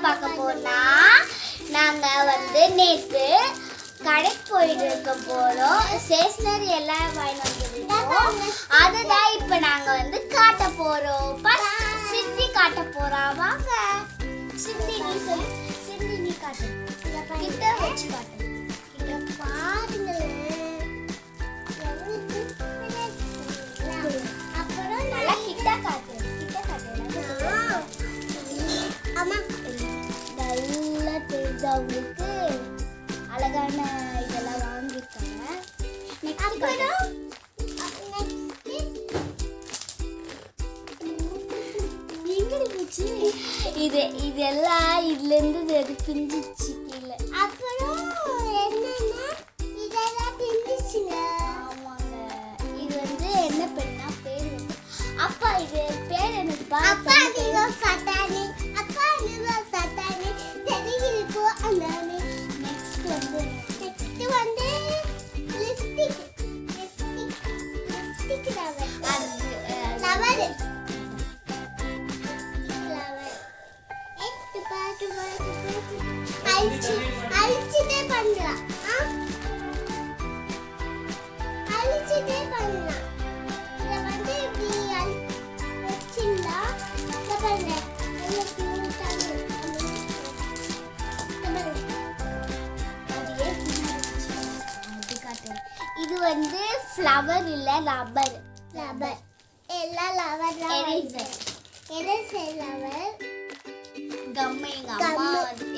பார்க்க போனா நாங்க நேத்து கடைக்கு போயிட்டு இருக்க போறோம். ஸ்டேஷனரி எல்லாம் வாங்கி வந்துருக்கோம். அதுதான் இப்ப நாங்க காட்ட போறோம். சிந்தி காட்ட போறா. வாங்க சிந்தி, நீ சொல்லு. சிந்தி நீ காட்டு. கிட்ட வச்சு காட்டு. கிட்ட பாருங்க. அப்புறம் நல்லா கிட்ட காட்டு. கிட்ட காட்டு. அம்மா நல்லா தெரிஞ்சவங்களுக்கு அழகான இதெல்லாம் வாங்கிருக்காங்க. இதெல்லாம் இதுல இருந்து பிஞ்சிச்சு கீழே. அப்புறம் என்னன்னா இதெல்லாம் பிஞ்சிச்சுங்க. ஆமாங்க. இது என்ன பெண்ணா பேர் அப்பா. இது பேர் எனக்கு அப்பா. நீங்க சட்டானி. அப்பா நீங்க சட்டானி தெரியுது. அந்த நெக்ஸ்ட் லிப்ஸ்டிக். Lipstick lover. அழிச்சிட்டே பண்ணலாம். அழிச்சிட்டே பண்ணலாம். இதை இப்படி வச்சிருந்தா பாருங்க. இது ஃப்ளவர் இல்ல, ரப்பர். ரப்பர் எல்லாம் லவர். Eraser lover. கம்மு.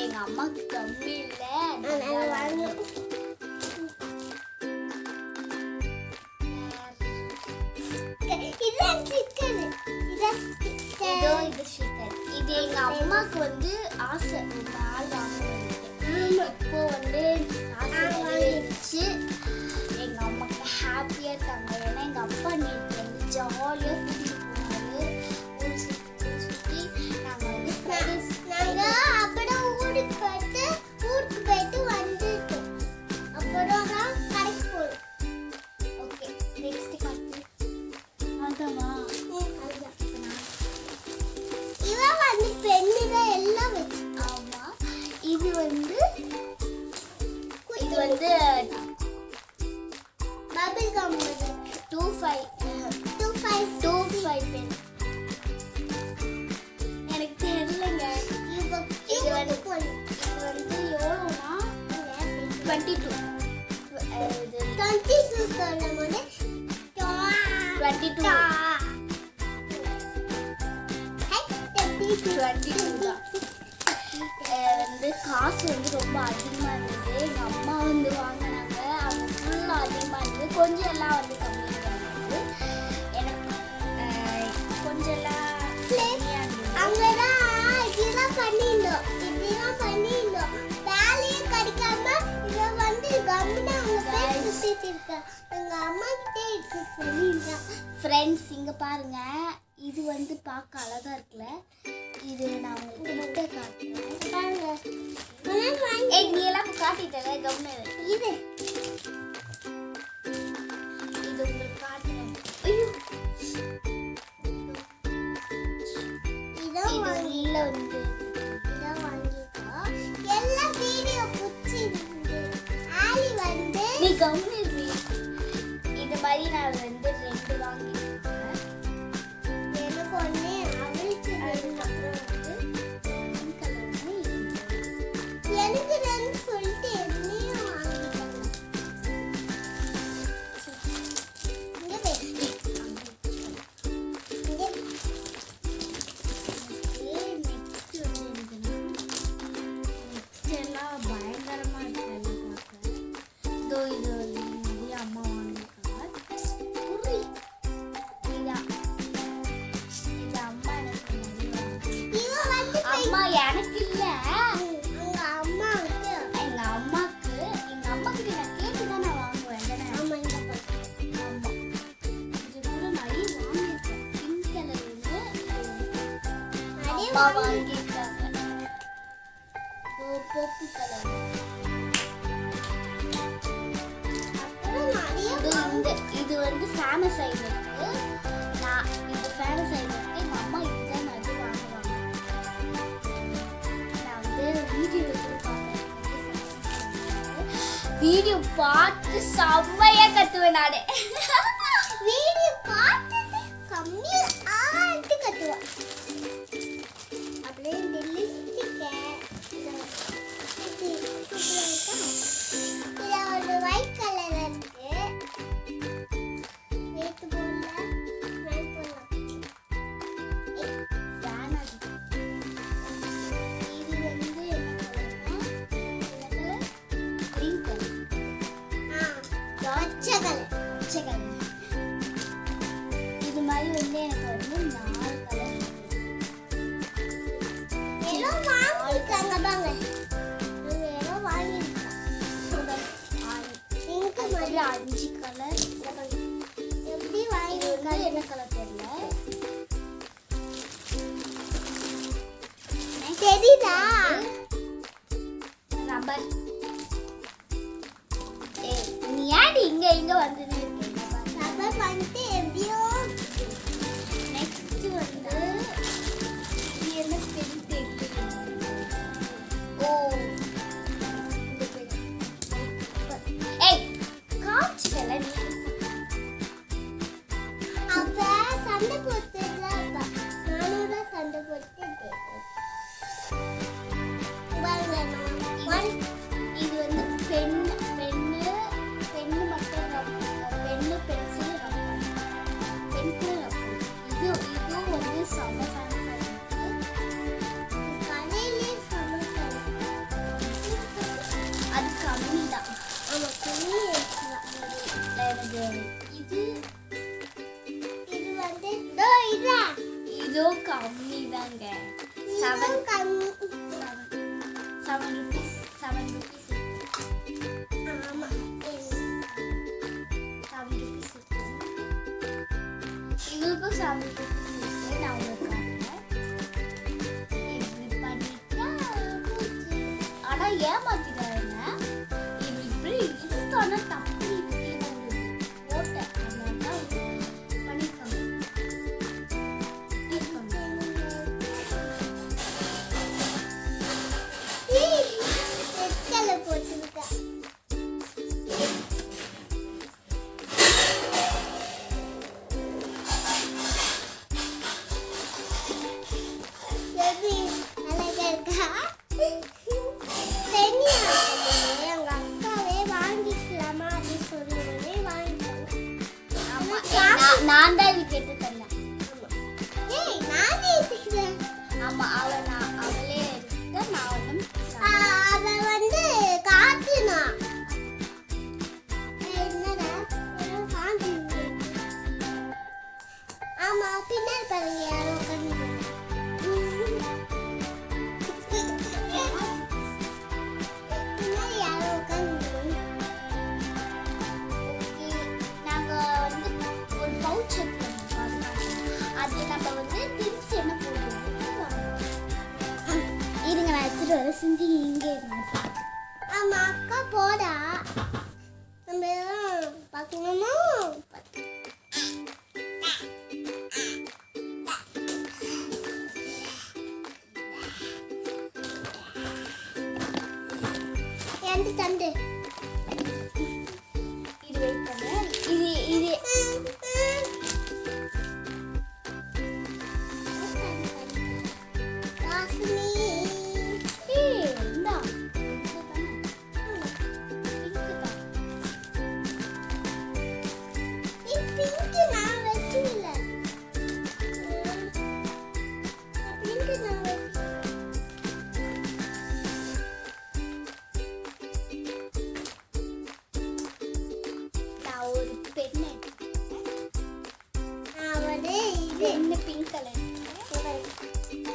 எங்க அம்மாக்கு கம்மு இல்ல. இது எங்க அம்மாக்கு ஆசை நாள் வாங்க. இப்போ ஆசை நிறைவேறிச்சு. எங்க அம்மாக்கு ஹாப்பியா இருக்காங்க. ஏன்னா எங்க அப்பா நேற்று ஜாலியா கூட்டிட்டு போனாரு. சுற்றி நாங்க அப்புறம் ஊருக்கு போயிட்டு வந்துட்டோம். அப்புறம் தான் கடைக்கு போறோம். ஓகே, நெக்ஸ்ட் காட்டு. அதாவா? இவன் பென்னுல எல்லாம் வச்சு. ஆமா. இது பபிள் கம் 25 பென். எனக்கு தெரியலங்க. இது எவ்வளோனா 22 சொல்லும்போது 22 காசு ரொம்ப அதிகமாக இருந்தது. எங்கள் அம்மா வாங்கினாங்க. அவங்க ஃபுல்லாக அதிகமாக இருந்தது. கொஞ்சம் எல்லாம் கம்மியாக இருந்தது. எனக்கு கொஞ்சம் எல்லாம் அங்கதான் இப்படிதான் பண்ணிருந்தோம். வேலையே கிடைக்காம இவ கம்முன்னு அவங்க பேர் சுத்திட்டு இருக்கா. எங்க அம்மா கிட்டே இருக்கு சொல்லிருந்தா. ஃப்ரெண்ட்ஸ், இங்க பாருங்க. இது பார்க்க அழகா இருக்குல்ல. இது நான் உங்களுக்கு காட்டுறேன். பாருங்க. நீ எல்லாம் காட்டிட்டல. கம்முன்னு இது உங்களுக்கு காட்டுறேன். ஐயோ, எல்லாம் வீடியோ புடிச்சிருக்கு. ஆலி நீ கம்முனு. இது மாதிரி நான் 2 வாங்கிட்டேன். எனக்கு ஒண்ணே அவளுக்கு அதுக்கப்புறம் எனக்கு 2 சொல்லிட்டு என்னையும் வாங்கிட்டேன். பயங்கரமா இருக்கு. இது அம்மா வாங்கிருக்காங்க. இது அம்மா அம்மா எனக்கு இல்ல. எங்க அம்மாக்கு நான் கேட்டுதான் நான் வாங்குவேன். ஆமா, இது கூட நிறைய வாங்கிருக்கேன். பிங்க் கலர்ல அம்மா வாங்கிருக்காங்க. Purple colour. இது ஃபேமஸ் ஆயிருக்கு. நான் இது ஃபேமஸ் ஆயிருக்கு. எங்க அம்மா இதுதான் அது வாங்குவாங்க. வீடியோ பார்த்து செம்மையா கத்துவேன் நானே. வீடியோ பார்த்துட்டு கம்மியா ஆட்டு கத்துவேன். அப்படியே இந்த லிப்ஸ்டிக் இது ஒரு ஒயிட் கலர்ல இருக்கு. வெயிட் போடல வெயிட் போடலாம். இது வந்து என்ன கலர்? Green colour. பச்சை கலர். இது மாதிரி வந்து எனக்கு வந்து 4 கலர் எல்லாம் வாங்கிருக்காங்க பாங்க. எல்லாம் வாங்கிருக்காங்க. பிங்க் மாதிரி 5 கலர். எப்படி வாங்கிருக்காங்க என்ன கலர் தெரியல. தெரியுதா? ரப்பர். நீ ஏடி இங்க வந்து ரப்பர் பண்ணிட்டு எப்படியோ. நெக்ஸ்ட் வந்து இது என்ன பென் தெரியுது. ஓ இந்த பென். ஏய் காட்சில நீ அப்ப சண்டை போட்டுல அப்ப நானோட சண்டை போட்டு இது வந்து பென்னு மட்டும் pen pencil rubber pencil rubber. இதுவும் வந்து சமசான கடையிலே சமசான அது கம்மி தான். ஆமா கம்மி இது வந்து இதோ கம்மி தாங்க. 7 rupees. ஆமா 7 rupees. இதுக்கு 7 rupees இருக்கு. நான் உங்களுக்கு காட்டுறேன். இப்படி பண்ணிட்டா போச்சு. ஆனா ஏமாத்திட்டாங்க. இப்படி இதுக்கான தப்பு போட்டேன். அதனால பண்ணிருக்காங்க. நான் தான் இது கேட்டு தந்தேன். ஆமா அவளே எடுத்து நான் வந்து அவ வந்து காட்டுனா என்னடா காந்தி. ஆமா பின்னாடி பாருங்க யாரோ உட்கார்ந்து. பின்னாடி யாரோ உட்கார்ந்து. நாங்க வந்து ஒரு பவுச் எடுத்துருக்கோம். அது நம்ம வந்து திங்ஸ் என்ன போடுவோம். இருங்க நான் எடுத்துட்டு வர. சிந்தி இங்கே இருக்கு. ஆமா அக்கா போடா. நம்ம பார்க்கணுமா? எந்த தண்டு இது வெயிட் பண்ணு. இது என்ன பிங்க் கலர்.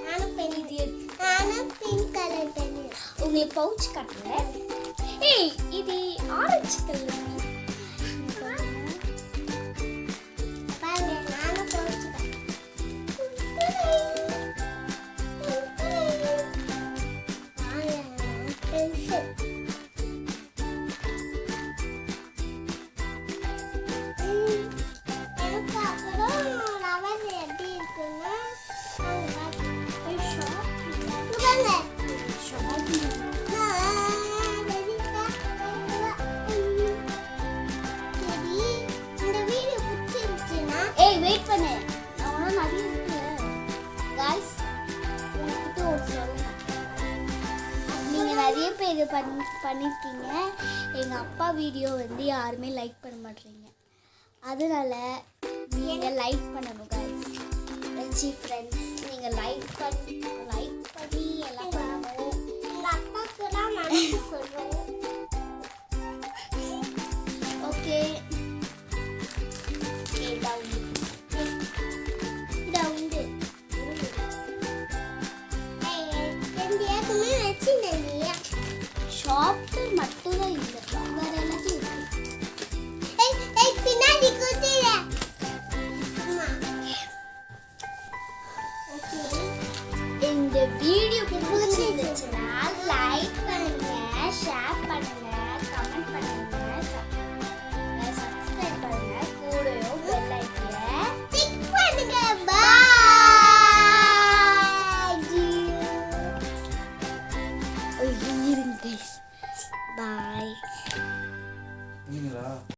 நானும் பிங்க் கலர் பென். உங்களுக்கு பவுச் காட்டுறேன். ஏய் இது ஆரஞ்சு கலர். பாருங்க நானும் பவுச் பென்சில். இது பண்ணியிருக்கீங்க. எங்கள் அப்பா வீடியோ வந்து யாருமே லைக் பண்ண மாட்டேறீங்க. அதனால நீங்கள் லைக் பண்ணணும் கைஸ். ரச்சி ஃப்ரெண்ட்ஸ், நீங்கள் லைக் பண்ணி எல்லாம் பண்ணணும். எங்கள் அப்பாவுக்கு தான் நான் சொல்கிறேன். ஓகே ஷாப்டர் மட்டும் தான் இல்லை, வேற எல்லாத்தையும் பின்னாடி இந்த வீடியோ பிடிச்சிருந்துச்சுன்னா லைக் பண்ணுங்க, ஷேர் பண்ணுங்க, கமெண்ட் பண்ணுங்க, சப்ஸ்கிரைப் பண்ணுங்க, கூடயோ பெல் ஐக்கனை கிளிக் பண்ணுங்க. பாய். இருங்க கைஸ்.